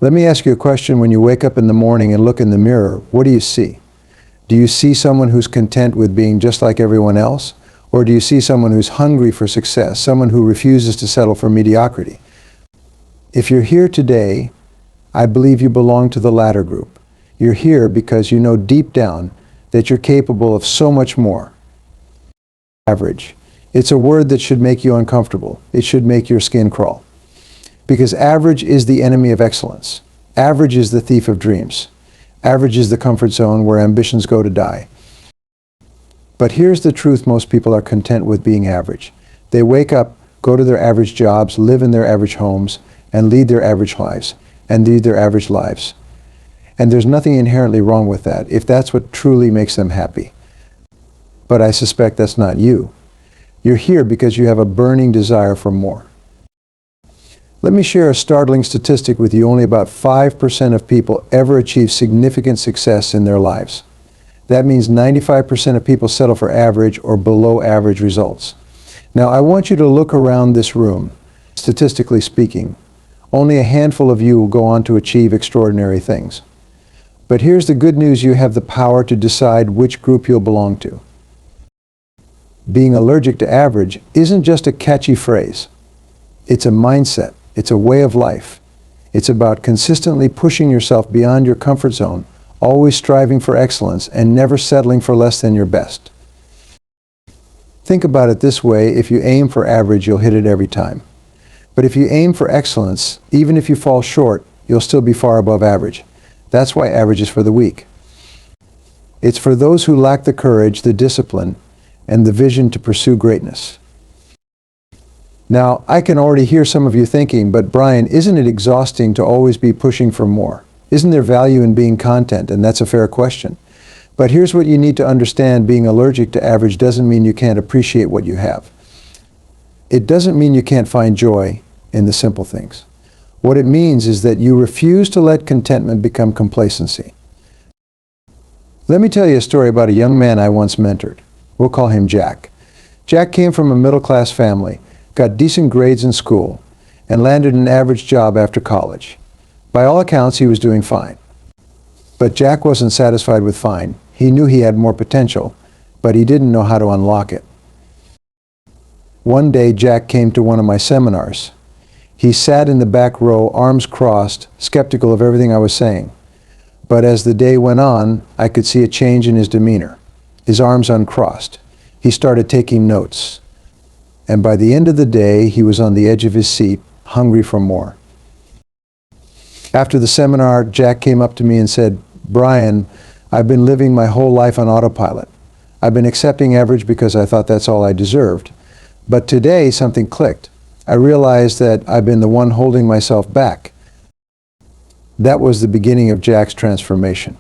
Let me ask you a question. When you wake up in the morning and look in the mirror, what do you see? Do you see someone who's content with being just like everyone else? Or do you see someone who's hungry for success, someone who refuses to settle for mediocrity? If you're here today, I believe you belong to the latter group. You're here because you know deep down that you're capable of so much more. Average. It's a word that should make you uncomfortable. It should make your skin crawl. Because average is the enemy of excellence. Average is the thief of dreams. Average is the comfort zone where ambitions go to die. But here's the truth: most people are content with being average. They wake up, go to their average jobs, live in their average homes, and lead their average lives. And there's nothing inherently wrong with that, if that's what truly makes them happy. But I suspect that's not you. You're here because you have a burning desire for more. Let me share a startling statistic with you. Only about 5% of people ever achieve significant success in their lives. That means 95% of people settle for average or below average results. Now, I want you to look around this room. Statistically speaking, only a handful of you will go on to achieve extraordinary things. But here's the good news: you have the power to decide which group you'll belong to. Being allergic to average isn't just a catchy phrase. It's a mindset. It's a way of life. It's about consistently pushing yourself beyond your comfort zone, always striving for excellence, and never settling for less than your best. Think about it this way: if you aim for average, you'll hit it every time. But if you aim for excellence, even if you fall short, you'll still be far above average. That's why average is for the weak. It's for those who lack the courage, the discipline, and the vision to pursue greatness. Now, I can already hear some of you thinking, but Brian, isn't it exhausting to always be pushing for more? Isn't there value in being content? And that's a fair question. But here's what you need to understand: being allergic to average doesn't mean you can't appreciate what you have. It doesn't mean you can't find joy in the simple things. What it means is that you refuse to let contentment become complacency. Let me tell you a story about a young man I once mentored. We'll call him Jack. Jack came from a middle-class family, got decent grades in school, and landed an average job after college. By all accounts, he was doing fine. But Jack wasn't satisfied with fine. He knew he had more potential, but he didn't know how to unlock it. One day, Jack came to one of my seminars. He sat in the back row, arms crossed, skeptical of everything I was saying. But as the day went on, I could see a change in his demeanor. His arms uncrossed. He started taking notes. And by the end of the day, he was on the edge of his seat, hungry for more. After the seminar, Jack came up to me and said, "Brian, I've been living my whole life on autopilot. I've been accepting average because I thought that's all I deserved. But today, something clicked. I realized that I've been the one holding myself back." That was the beginning of Jack's transformation.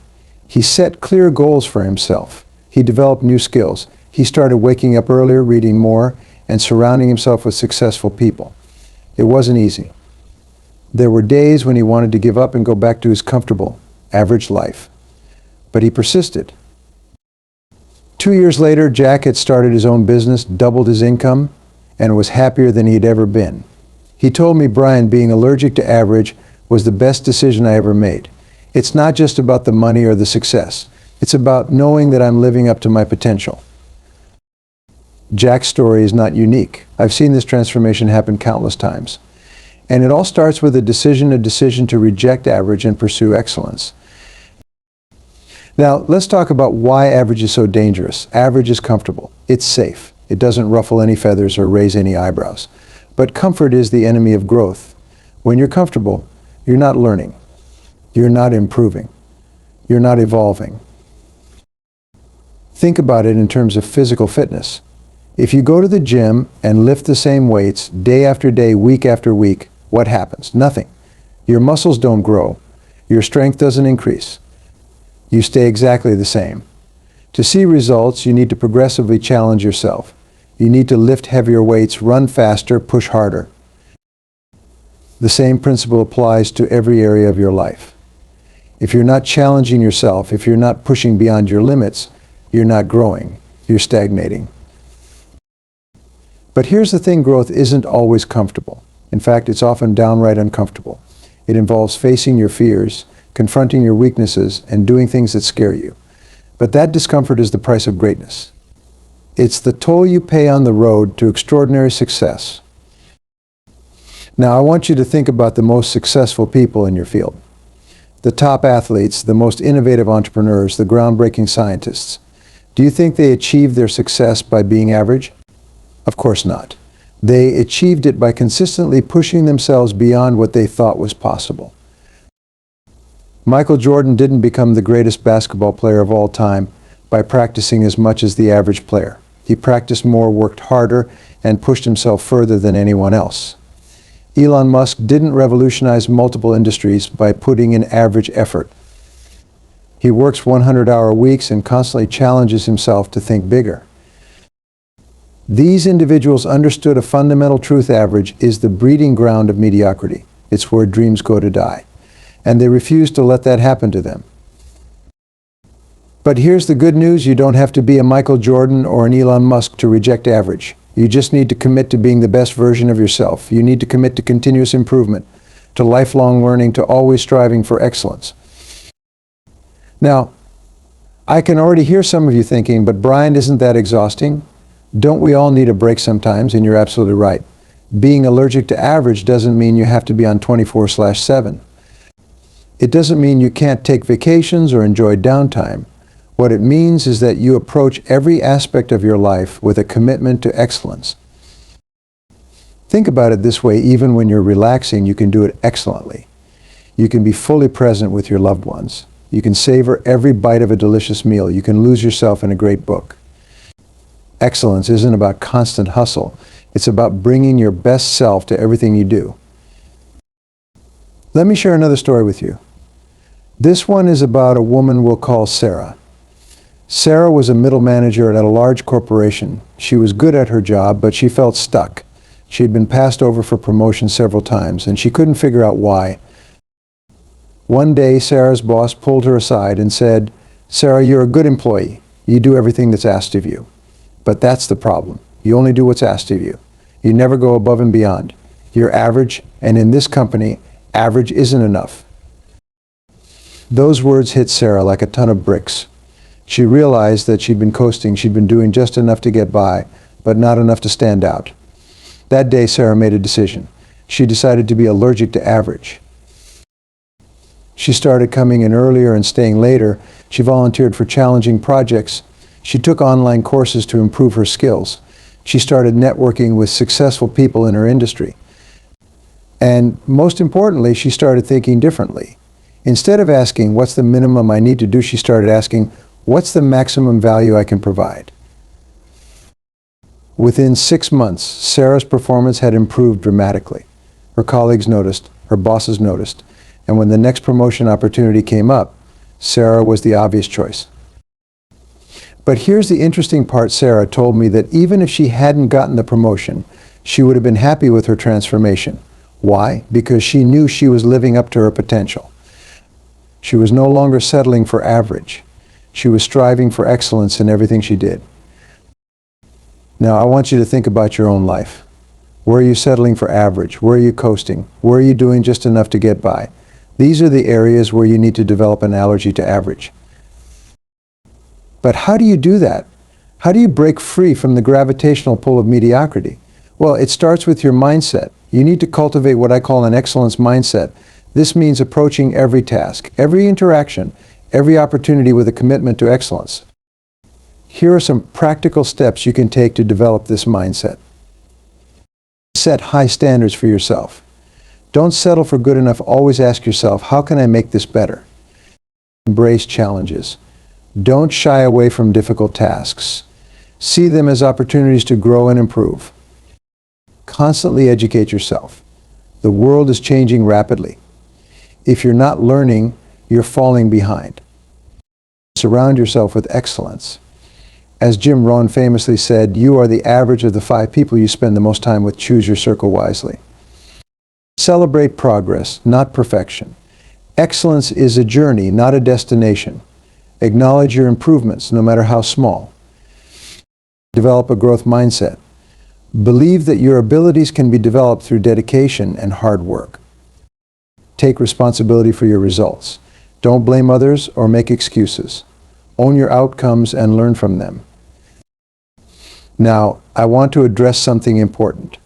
He set clear goals for himself. He developed new skills. He started waking up earlier, reading more, and surrounding himself with successful people. It wasn't easy. There were days when he wanted to give up and go back to his comfortable, average life. But he persisted. 2 years later, Jack had started his own business, doubled his income, and was happier than he'd ever been. He told me, "Brian, being allergic to average was the best decision I ever made. It's not just about the money or the success. It's about knowing that I'm living up to my potential." Jack's story is not unique. I've seen this transformation happen countless times. And it all starts with a decision to reject average and pursue excellence. Now, let's talk about why average is so dangerous. Average is comfortable. It's safe. It doesn't ruffle any feathers or raise any eyebrows. But comfort is the enemy of growth. When you're comfortable, you're not learning. You're not improving. You're not evolving. Think about it in terms of physical fitness. If you go to the gym and lift the same weights day after day, week after week, what happens? Nothing. Your muscles don't grow. Your strength doesn't increase. You stay exactly the same. To see results, you need to progressively challenge yourself. You need to lift heavier weights, run faster, push harder. The same principle applies to every area of your life. If you're not challenging yourself, if you're not pushing beyond your limits, you're not growing. You're stagnating. But here's the thing: growth isn't always comfortable. In fact, it's often downright uncomfortable. It involves facing your fears, confronting your weaknesses, and doing things that scare you. But that discomfort is the price of greatness. It's the toll you pay on the road to extraordinary success. Now, I want you to think about the most successful people in your field. The top athletes, the most innovative entrepreneurs, the groundbreaking scientists. Do you think they achieved their success by being average? Of course not. They achieved it by consistently pushing themselves beyond what they thought was possible. Michael Jordan didn't become the greatest basketball player of all time by practicing as much as the average player. He practiced more, worked harder, and pushed himself further than anyone else. Elon Musk didn't revolutionize multiple industries by putting in average effort. He works 100-hour weeks and constantly challenges himself to think bigger. These individuals understood a fundamental truth: average is the breeding ground of mediocrity. It's where dreams go to die. And they refused to let that happen to them. But here's the good news: you don't have to be a Michael Jordan or an Elon Musk to reject average. You just need to commit to being the best version of yourself. You need to commit to continuous improvement, to lifelong learning, to always striving for excellence. Now, I can already hear some of you thinking, but Brian, isn't that exhausting? Don't we all need a break sometimes? And you're absolutely right. Being allergic to average doesn't mean you have to be on 24/7. It doesn't mean you can't take vacations or enjoy downtime. What it means is that you approach every aspect of your life with a commitment to excellence. Think about it this way: even when you're relaxing, you can do it excellently. You can be fully present with your loved ones. You can savor every bite of a delicious meal. You can lose yourself in a great book. Excellence isn't about constant hustle. It's about bringing your best self to everything you do. Let me share another story with you. This one is about a woman we'll call Sarah. Sarah was a middle manager at a large corporation. She was good at her job, but she felt stuck. She had been passed over for promotion several times, and she couldn't figure out why. One day, Sarah's boss pulled her aside and said, "Sarah, you're a good employee. You do everything that's asked of you. But that's the problem. You only do what's asked of you. You never go above and beyond. You're average, and in this company, average isn't enough." Those words hit Sarah like a ton of bricks. She realized that she'd been coasting. She'd been doing just enough to get by, but not enough to stand out. That day, Sarah made a decision. She decided to be allergic to average. She started coming in earlier and staying later. She volunteered for challenging projects. She took online courses to improve her skills. She started networking with successful people in her industry. And most importantly, she started thinking differently. Instead of asking, "What's the minimum I need to do?" she started asking, "What's the maximum value I can provide?" Within 6 months, Sarah's performance had improved dramatically. Her colleagues noticed, her bosses noticed, and when the next promotion opportunity came up, Sarah was the obvious choice. But here's the interesting part. Sarah told me that even if she hadn't gotten the promotion, she would have been happy with her transformation. Why? Because she knew she was living up to her potential. She was no longer settling for average. She was striving for excellence in everything she did. Now, I want you to think about your own life. Where are you settling for average? Where are you coasting? Where are you doing just enough to get by? These are the areas where you need to develop an allergy to average. But how do you do that? How do you break free from the gravitational pull of mediocrity? Well, it starts with your mindset. You need to cultivate what I call an excellence mindset. This means approaching every task, every interaction, every opportunity with a commitment to excellence. Here are some practical steps you can take to develop this mindset. Set high standards for yourself. Don't settle for good enough. Always ask yourself, how can I make this better? Embrace challenges. Don't shy away from difficult tasks. See them as opportunities to grow and improve. Constantly educate yourself. The world is changing rapidly. If you're not learning, you're falling behind. Surround yourself with excellence. As Jim Rohn famously said, you are the average of the 5 people you spend the most time with. Choose your circle wisely. Celebrate progress, not perfection. Excellence is a journey, not a destination. Acknowledge your improvements, no matter how small. Develop a growth mindset. Believe that your abilities can be developed through dedication and hard work. Take responsibility for your results. Don't blame others or make excuses. Own your outcomes and learn from them. Now, I want to address something important.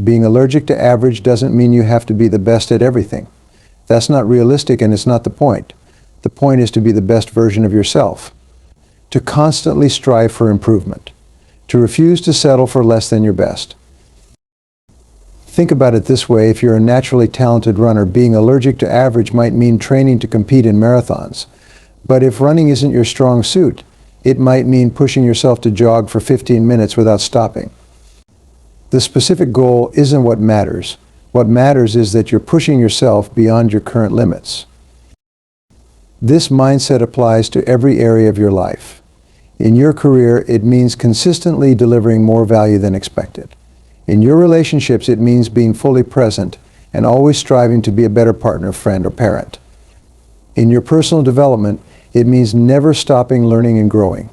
Being allergic to average doesn't mean you have to be the best at everything. That's not realistic, and it's not the point. The point is to be the best version of yourself. To constantly strive for improvement. To refuse to settle for less than your best. Think about it this way: if you're a naturally talented runner, being allergic to average might mean training to compete in marathons. But if running isn't your strong suit, it might mean pushing yourself to jog for 15 minutes without stopping. The specific goal isn't what matters. What matters is that you're pushing yourself beyond your current limits. This mindset applies to every area of your life. In your career, it means consistently delivering more value than expected. In your relationships, it means being fully present and always striving to be a better partner, friend, or parent. In your personal development, it means never stopping learning and growing.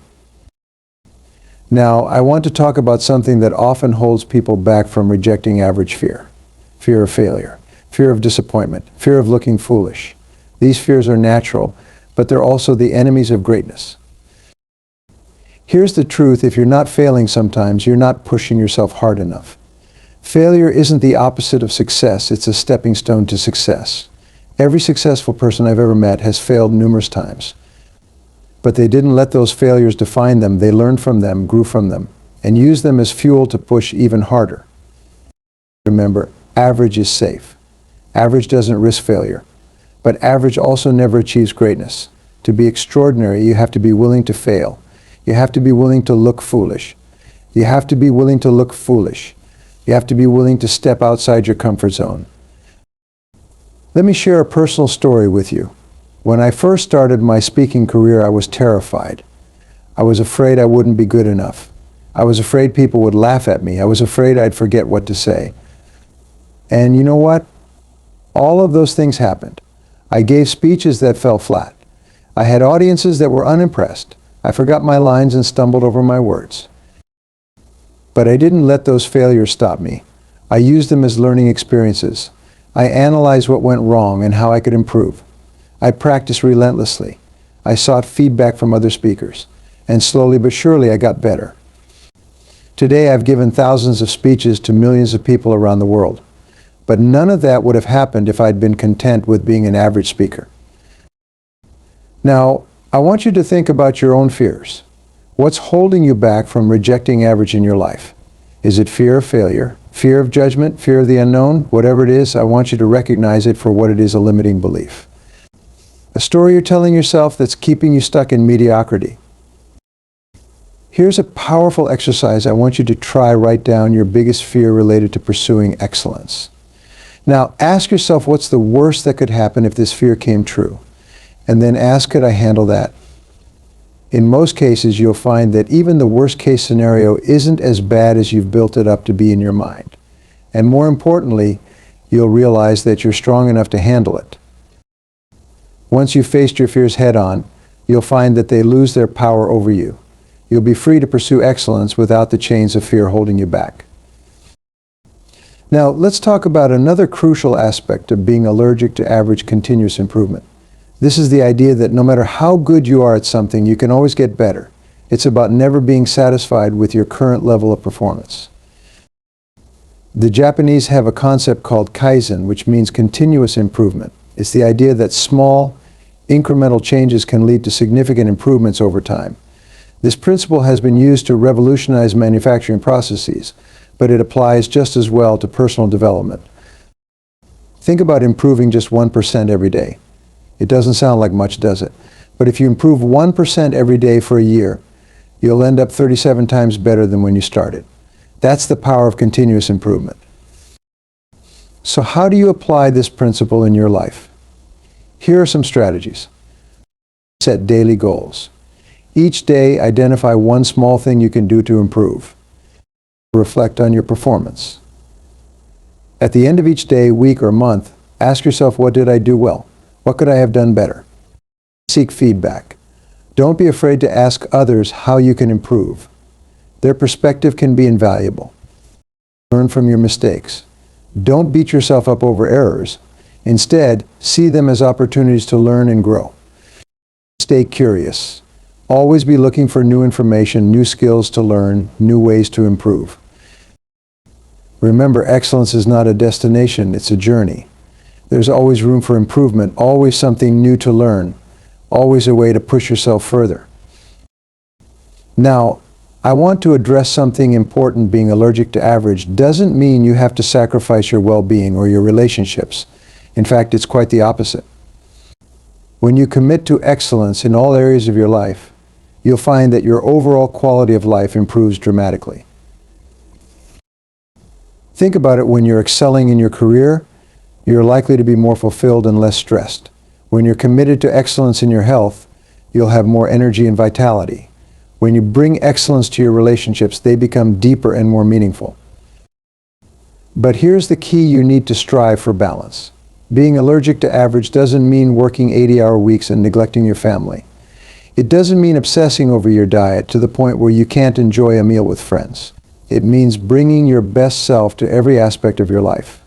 Now, I want to talk about something that often holds people back from rejecting average fear. Fear of failure, fear of disappointment, fear of looking foolish. These fears are natural, but they're also the enemies of greatness. Here's the truth: if you're not failing sometimes, you're not pushing yourself hard enough. Failure isn't the opposite of success, it's a stepping stone to success. Every successful person I've ever met has failed numerous times. But they didn't let those failures define them. They learned from them, grew from them, and used them as fuel to push even harder. Remember, average is safe. Average doesn't risk failure. But average also never achieves greatness. To be extraordinary, you have to be willing to fail. You have to be willing to look foolish. You have to be willing to look foolish. You have to be willing to step outside your comfort zone. Let me share a personal story with you. When I first started my speaking career, I was terrified. I was afraid I wouldn't be good enough. I was afraid people would laugh at me. I was afraid I'd forget what to say. And you know what? All of those things happened. I gave speeches that fell flat. I had audiences that were unimpressed. I forgot my lines and stumbled over my words. But I didn't let those failures stop me. I used them as learning experiences. I analyzed what went wrong and how I could improve. I practiced relentlessly. I sought feedback from other speakers. And slowly but surely I got better. Today I've given thousands of speeches to millions of people around the world. But none of that would have happened if I'd been content with being an average speaker. Now, I want you to think about your own fears. What's holding you back from rejecting average in your life? Is it fear of failure, fear of judgment, fear of the unknown? Whatever it is, I want you to recognize it for what it is: a limiting belief. A story you're telling yourself that's keeping you stuck in mediocrity. Here's a powerful exercise I want you to try. Write down your biggest fear related to pursuing excellence. Now, ask yourself, what's the worst that could happen if this fear came true? And then ask, could I handle that? In most cases, you'll find that even the worst case scenario isn't as bad as you've built it up to be in your mind. And more importantly, you'll realize that you're strong enough to handle it. Once you've faced your fears head on, you'll find that they lose their power over you. You'll be free to pursue excellence without the chains of fear holding you back. Now, let's talk about another crucial aspect of being allergic to average: continuous improvement. This is the idea that no matter how good you are at something, you can always get better. It's about never being satisfied with your current level of performance. The Japanese have a concept called kaizen, which means continuous improvement. It's the idea that small, incremental changes can lead to significant improvements over time. This principle has been used to revolutionize manufacturing processes, but it applies just as well to personal development. Think about improving just 1% every day. It doesn't sound like much, does it? But if you improve 1% every day for a year, you'll end up 37 times better than when you started. That's the power of continuous improvement. So how do you apply this principle in your life? Here are some strategies. Set daily goals. Each day, identify one small thing you can do to improve. Reflect on your performance. At the end of each day, week, or month, ask yourself, what did I do well? What could I have done better? Seek feedback. Don't be afraid to ask others how you can improve. Their perspective can be invaluable. Learn from your mistakes. Don't beat yourself up over errors. Instead, see them as opportunities to learn and grow. Stay curious. Always be looking for new information, new skills to learn, new ways to improve. Remember, excellence is not a destination, it's a journey. There's always room for improvement, always something new to learn, always a way to push yourself further. Now, I want to address something important. Being allergic to average doesn't mean you have to sacrifice your well-being or your relationships. In fact, it's quite the opposite. When you commit to excellence in all areas of your life, you'll find that your overall quality of life improves dramatically. Think about it. When you're excelling in your career, you're likely to be more fulfilled and less stressed. When you're committed to excellence in your health, you'll have more energy and vitality. When you bring excellence to your relationships, they become deeper and more meaningful. But here's the key: you need to strive for balance. Being allergic to average doesn't mean working 80-hour weeks and neglecting your family. It doesn't mean obsessing over your diet to the point where you can't enjoy a meal with friends. It means bringing your best self to every aspect of your life.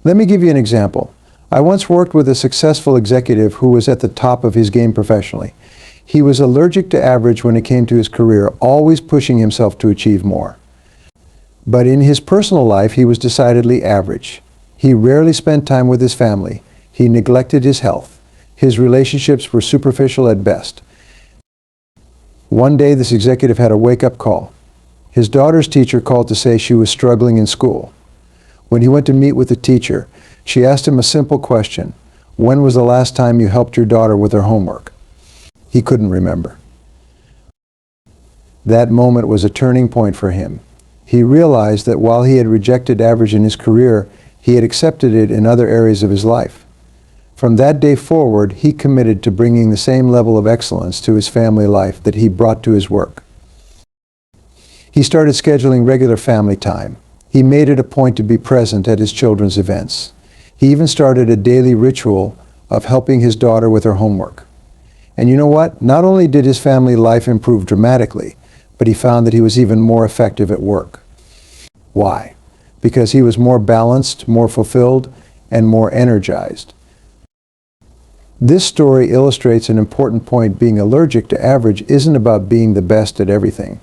Let me give you an example. I once worked with a successful executive who was at the top of his game professionally. He was allergic to average when it came to his career, always pushing himself to achieve more. But in his personal life, he was decidedly average. He rarely spent time with his family. He neglected his health. His relationships were superficial at best. One day, this executive had a wake-up call. His daughter's teacher called to say she was struggling in school. When he went to meet with the teacher, she asked him a simple question: when was the last time you helped your daughter with her homework? He couldn't remember. That moment was a turning point for him. He realized that while he had rejected average in his career, he had accepted it in other areas of his life. From that day forward, he committed to bringing the same level of excellence to his family life that he brought to his work. He started scheduling regular family time. He made it a point to be present at his children's events. He even started a daily ritual of helping his daughter with her homework. And you know what? Not only did his family life improve dramatically, but he found that he was even more effective at work. Why? Because he was more balanced, more fulfilled, and more energized. This story illustrates an important point. Being allergic to average isn't about being the best at everything.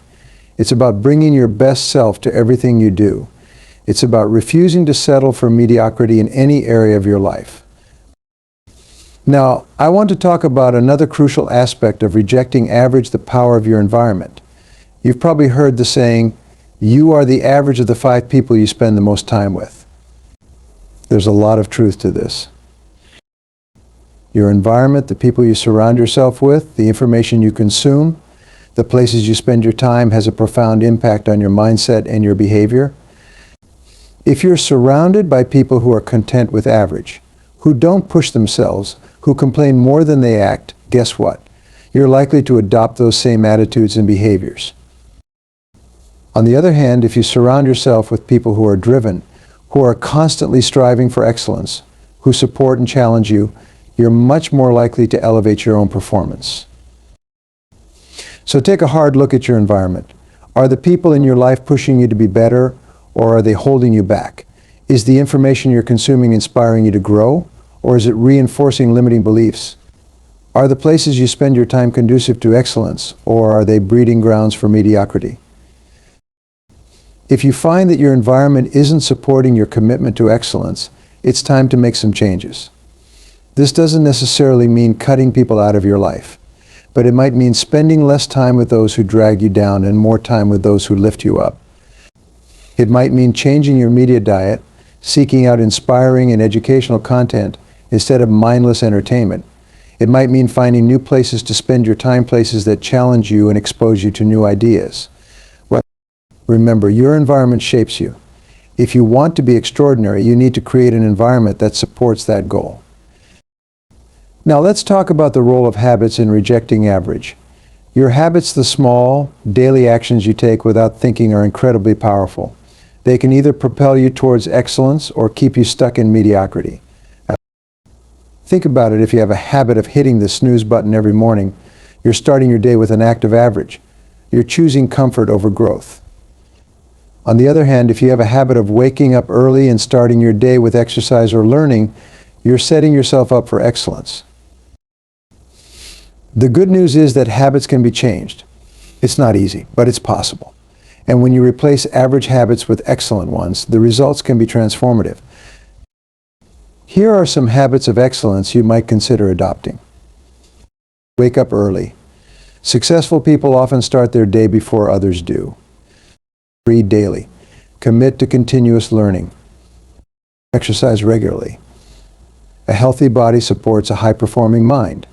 It's about bringing your best self to everything you do. It's about refusing to settle for mediocrity in any area of your life. Now, I want to talk about another crucial aspect of rejecting average: the power of your environment. You've probably heard the saying, you are the average of the 5 people you spend the most time with. There's a lot of truth to this. Your environment, the people you surround yourself with, the information you consume, the places you spend your time has a profound impact on your mindset and your behavior. If you're surrounded by people who are content with average, who don't push themselves, who complain more than they act, guess what? You're likely to adopt those same attitudes and behaviors. On the other hand, if you surround yourself with people who are driven, who are constantly striving for excellence, who support and challenge you, you're much more likely to elevate your own performance. So take a hard look at your environment. Are the people in your life pushing you to be better, or are they holding you back? Is the information you're consuming inspiring you to grow, or is it reinforcing limiting beliefs? Are the places you spend your time conducive to excellence, or are they breeding grounds for mediocrity? If you find that your environment isn't supporting your commitment to excellence, it's time to make some changes. This doesn't necessarily mean cutting people out of your life, but it might mean spending less time with those who drag you down and more time with those who lift you up. It might mean changing your media diet, seeking out inspiring and educational content instead of mindless entertainment. It might mean finding new places to spend your time, places that challenge you and expose you to new ideas. Remember, your environment shapes you. If you want to be extraordinary, you need to create an environment that supports that goal. Now let's talk about the role of habits in rejecting average. Your habits, the small, daily actions you take without thinking, are incredibly powerful. They can either propel you towards excellence or keep you stuck in mediocrity. Think about it. If you have a habit of hitting the snooze button every morning, you're starting your day with an act of average. You're choosing comfort over growth. On the other hand, if you have a habit of waking up early and starting your day with exercise or learning, you're setting yourself up for excellence. The good news is that habits can be changed. It's not easy, but it's possible. And when you replace average habits with excellent ones, the results can be transformative. Here are some habits of excellence you might consider adopting. Wake up early. Successful people often start their day before others do. Read daily. Commit to continuous learning. Exercise regularly. A healthy body supports a high-performing mind.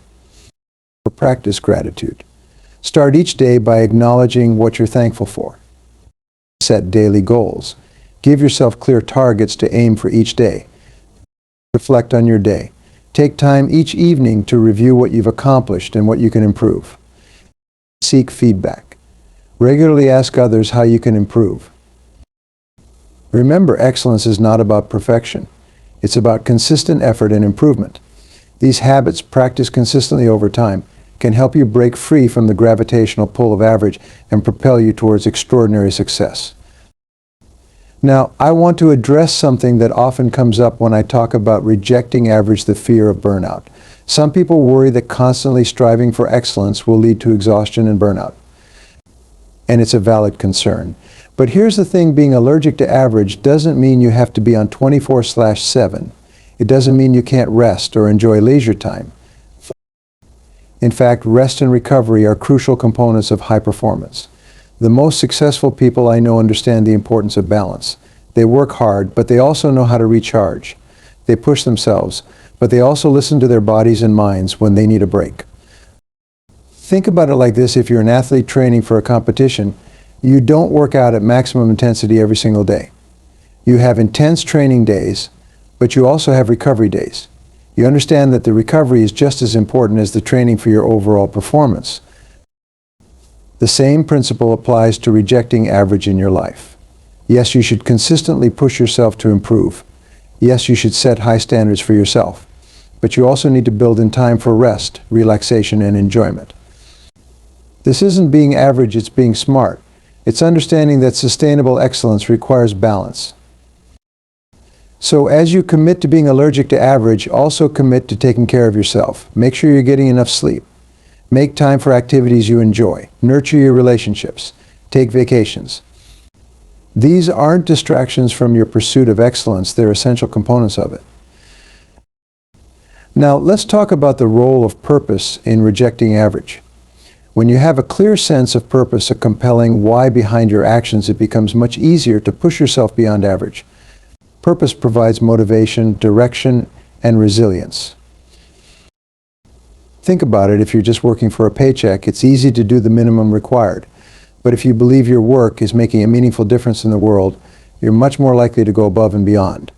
Practice gratitude. Start each day by acknowledging what you're thankful for. Set daily goals. Give yourself clear targets to aim for each day. Reflect on your day. Take time each evening to review what you've accomplished and what you can improve. Seek feedback. Regularly ask others how you can improve. Remember, excellence is not about perfection. It's about consistent effort and improvement. These habits, practiced consistently over time, can help you break free from the gravitational pull of average and propel you towards extraordinary success. Now, I want to address something that often comes up when I talk about rejecting average, the fear of burnout. Some people worry that constantly striving for excellence will lead to exhaustion and burnout. And it's a valid concern. But here's the thing, being allergic to average doesn't mean you have to be on 24/7. It doesn't mean you can't rest or enjoy leisure time. In fact, rest and recovery are crucial components of high performance. The most successful people I know understand the importance of balance. They work hard, but they also know how to recharge. They push themselves, but they also listen to their bodies and minds when they need a break. Think about it like this: if you're an athlete training for a competition, you don't work out at maximum intensity every single day. You have intense training days, but you also have recovery days. You understand that the recovery is just as important as the training for your overall performance. The same principle applies to rejecting average in your life. Yes, you should consistently push yourself to improve. Yes, you should set high standards for yourself. But you also need to build in time for rest, relaxation, and enjoyment. This isn't being average, it's being smart. It's understanding that sustainable excellence requires balance. So as you commit to being allergic to average, also commit to taking care of yourself. Make sure you're getting enough sleep. Make time for activities you enjoy. Nurture your relationships. Take vacations. These aren't distractions from your pursuit of excellence, they're essential components of it. Now, let's talk about the role of purpose in rejecting average. When you have a clear sense of purpose, a compelling why behind your actions, it becomes much easier to push yourself beyond average. Purpose provides motivation, direction, and resilience. Think about it. If you're just working for a paycheck, it's easy to do the minimum required. But if you believe your work is making a meaningful difference in the world, you're much more likely to go above and beyond.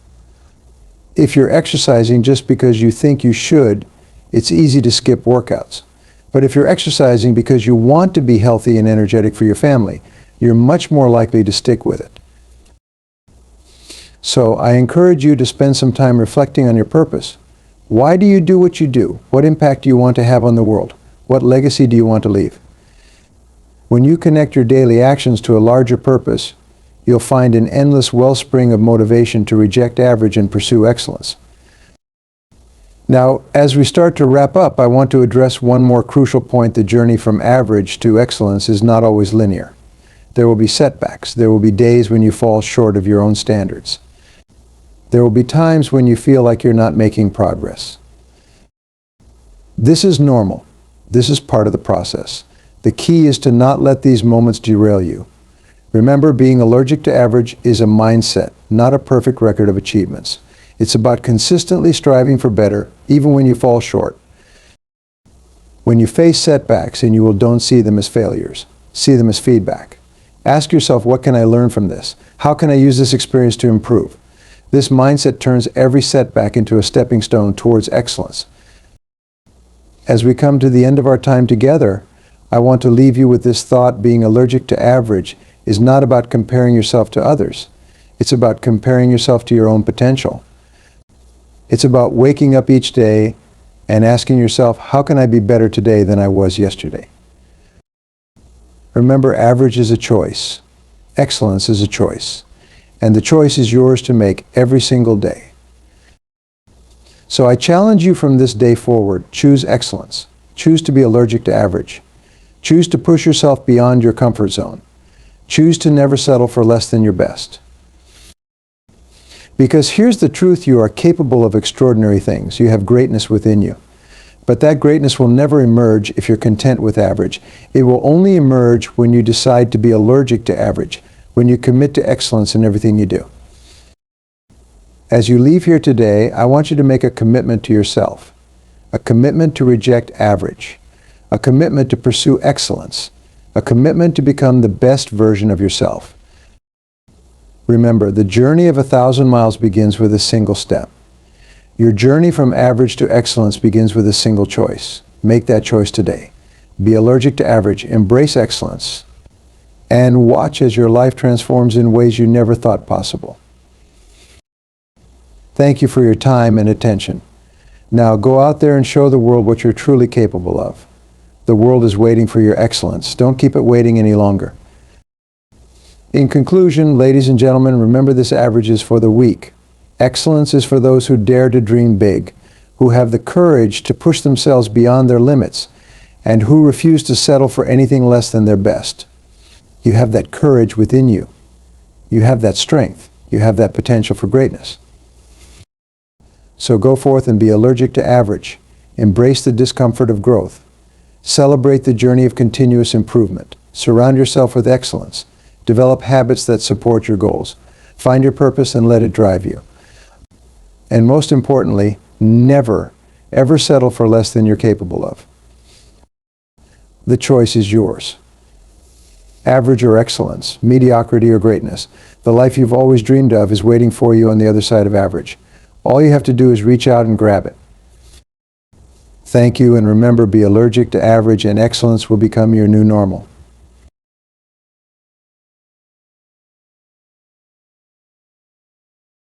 If you're exercising just because you think you should, it's easy to skip workouts. But if you're exercising because you want to be healthy and energetic for your family, you're much more likely to stick with it. So I encourage you to spend some time reflecting on your purpose. Why do you do what you do? What impact do you want to have on the world? What legacy do you want to leave? When you connect your daily actions to a larger purpose, you'll find an endless wellspring of motivation to reject average and pursue excellence. Now, as we start to wrap up, I want to address one more crucial point. The journey from average to excellence is not always linear. There will be setbacks. There will be days when you fall short of your own standards. There will be times when you feel like you're not making progress. This is normal. This is part of the process. The key is to not let these moments derail you. Remember, being allergic to average is a mindset, not a perfect record of achievements. It's about consistently striving for better, even when you fall short. When you face setbacks, and don't see them as failures, see them as feedback. Ask yourself, what can I learn from this? How can I use this experience to improve? This mindset turns every setback into a stepping stone towards excellence. As we come to the end of our time together, I want to leave you with this thought: being allergic to average is not about comparing yourself to others. It's about comparing yourself to your own potential. It's about waking up each day and asking yourself, how can I be better today than I was yesterday? Remember, average is a choice. Excellence is a choice, and the choice is yours to make every single day. So I challenge you from this day forward, choose excellence. Choose to be allergic to average. Choose to push yourself beyond your comfort zone. Choose to never settle for less than your best. Because here's the truth, you are capable of extraordinary things. You have greatness within you. But that greatness will never emerge if you're content with average. It will only emerge when you decide to be allergic to average, when you commit to excellence in everything you do. As you leave here today, I want you to make a commitment to yourself, a commitment to reject average, a commitment to pursue excellence, a commitment to become the best version of yourself. Remember, the journey of 1,000 miles begins with a single step. Your journey from average to excellence begins with a single choice. Make that choice today. Be allergic to average, embrace excellence, and watch as your life transforms in ways you never thought possible. Thank you for your time and attention. Now go out there and show the world what you're truly capable of. The world is waiting for your excellence. Don't keep it waiting any longer. In conclusion, ladies and gentlemen, remember this average is for the weak. Excellence is for those who dare to dream big, who have the courage to push themselves beyond their limits, and who refuse to settle for anything less than their best. You have that courage within you. You have that strength. You have that potential for greatness. So go forth and be allergic to average. Embrace the discomfort of growth. Celebrate the journey of continuous improvement. Surround yourself with excellence. Develop habits that support your goals. Find your purpose and let it drive you. And most importantly, never, ever settle for less than you're capable of. The choice is yours. Average or excellence, mediocrity or greatness. The life you've always dreamed of is waiting for you on the other side of average. All you have to do is reach out and grab it. Thank you, and remember, be allergic to average, and excellence will become your new normal.